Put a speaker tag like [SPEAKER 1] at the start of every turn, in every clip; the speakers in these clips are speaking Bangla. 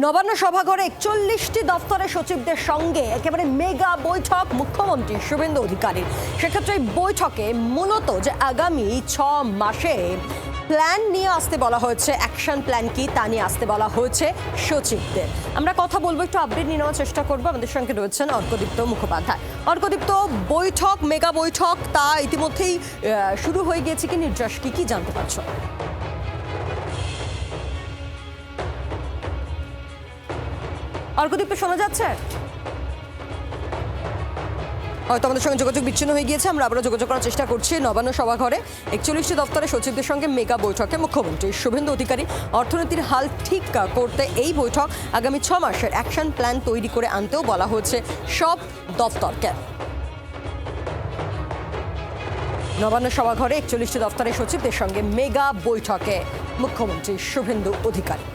[SPEAKER 1] নবান্ন সভাঘরে 41টি দপ্তরের সচিবদের সঙ্গে একেবারে মেগা বৈঠক মুখ্যমন্ত্রী শুভেন্দু অধিকারীর। সেক্ষেত্রে এই বৈঠকে মূলত যে আগামী 6 মাসে প্ল্যান নিয়ে আসতে বলা হয়েছে, অ্যাকশন প্ল্যান কি তা নিয়ে আসতে বলা হয়েছে সচিবদের। আমরা কথা বলবো, একটু আপডেট নিয়ে নেওয়ার চেষ্টা করবো। আমাদের সঙ্গে রয়েছেন অর্কদীপ্ত মুখোপাধ্যায়। অর্কদীপ্ত, বৈঠক, মেগা বৈঠক তা ইতিমধ্যেই শুরু হয়ে গিয়েছে কি নির্যাস কি জানতে পারছো? অর্কদীপ্ত, শোনা যাচ্ছে? হয়তো আমাদের সঙ্গে যোগাযোগ বিচ্ছিন্ন হয়ে গিয়েছে, আমরা আবারও যোগাযোগ করার চেষ্টা করছি। নবান্ন সভাঘরে 41টি দপ্তরের সচিবদের সঙ্গে মেগা বৈঠকে মুখ্যমন্ত্রী শুভেন্দু অধিকারী। অর্থনীতির হাল ঠিক করতে এই বৈঠক, আগামী 6 মাসের অ্যাকশন প্ল্যান তৈরি করে আনতেও বলা হয়েছে সব দপ্তরকে। নবান্ন সভাঘরে 41টি দপ্তরের সচিবদের সঙ্গে মেগা বৈঠকে মুখ্যমন্ত্রী শুভেন্দু অধিকারী।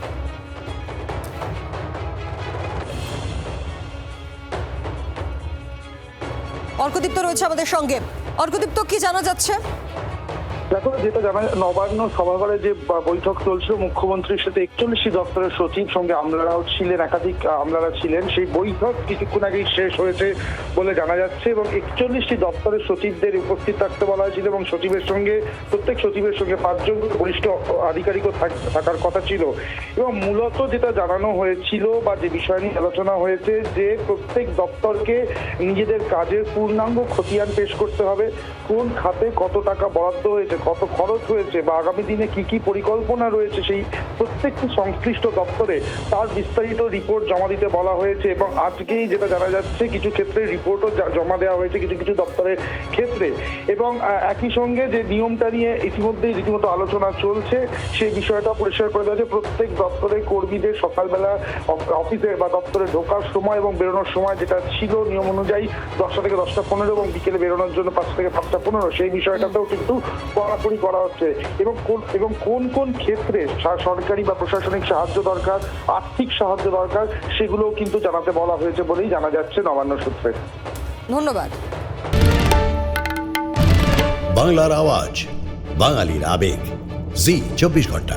[SPEAKER 1] অর্কদীপ্ত রয়েছে আমাদের সঙ্গে। অর্কদীপ্ত, কি জানা যাচ্ছে?
[SPEAKER 2] দেখো, যেটা জানা, নবান্ন সভাঘরে যে বৈঠক চলছিল মুখ্যমন্ত্রীর সাথে 41টি দপ্তরের সচিব, সঙ্গে আমলারাও ছিলেন, একাধিক আমলারা ছিলেন। সেই বৈঠক কিছুক্ষণ আগেই শেষ হয়েছে বলে জানা যাচ্ছে এবং 41টি দপ্তরের সচিবদের উপস্থিত থাকতে বলা হয়েছিল এবং প্রত্যেক সচিবের সঙ্গে 5 জন বরিষ্ঠ আধিকারিকও থাকার কথা ছিল। এবং মূলত যেটা জানানো হয়েছিল বা যে বিষয় নিয়ে আলোচনা হয়েছে, যে প্রত্যেক দপ্তরকে নিজেদের কাজের পূর্ণাঙ্গ খতিয়ান পেশ করতে হবে, কোন খাতে কত টাকা বরাদ্দ হয়েছে, কত খরচ হয়েছে বা আগামী দিনে কি কি পরিকল্পনা রয়েছে সেই প্রত্যেকটি সংশ্লিষ্ট দপ্তরে তার বিস্তারিত রিপোর্ট জমা দিতে বলা হয়েছে। এবং আজকেই যেটা জানা যাচ্ছে, কিছু ক্ষেত্রে রিপোর্টও জমা দেওয়া হয়েছে কিছু কিছু দপ্তরের ক্ষেত্রে। এবং একই সঙ্গে যে নিয়মটা নিয়ে ইতিমধ্যেই রীতিমতো আলোচনা চলছে, সেই বিষয়টা পরিষ্কার করে দেওয়া হয়েছে। প্রত্যেক দপ্তরের কর্মীদের সকালবেলা অফিসে বা দপ্তরে ঢোকার সময় এবং বেরোনোর সময় যেটা ছিল নিয়ম অনুযায়ী 10টা থেকে 10টা 15 এবং বিকেলে বেরোনোর জন্য 5টা থেকে 5টা 15, সেই বিষয়টাতেও কিন্তু কড়াকড়ি করা হচ্ছে। এবং কোন কোন ক্ষেত্রে সরকারি বা প্রশাসনিক সাহায্য দরকার, আর্থিক সাহায্য দরকার, সেগুলোও কিন্তু জানাতে বলা হয়েছে বলেই জানা যাচ্ছে নবান্ন সূত্রে।
[SPEAKER 1] ধন্যবাদ।
[SPEAKER 3] বাংলার আওয়াজ, বাঙালির আবেগ, জি 24 ঘন্টা।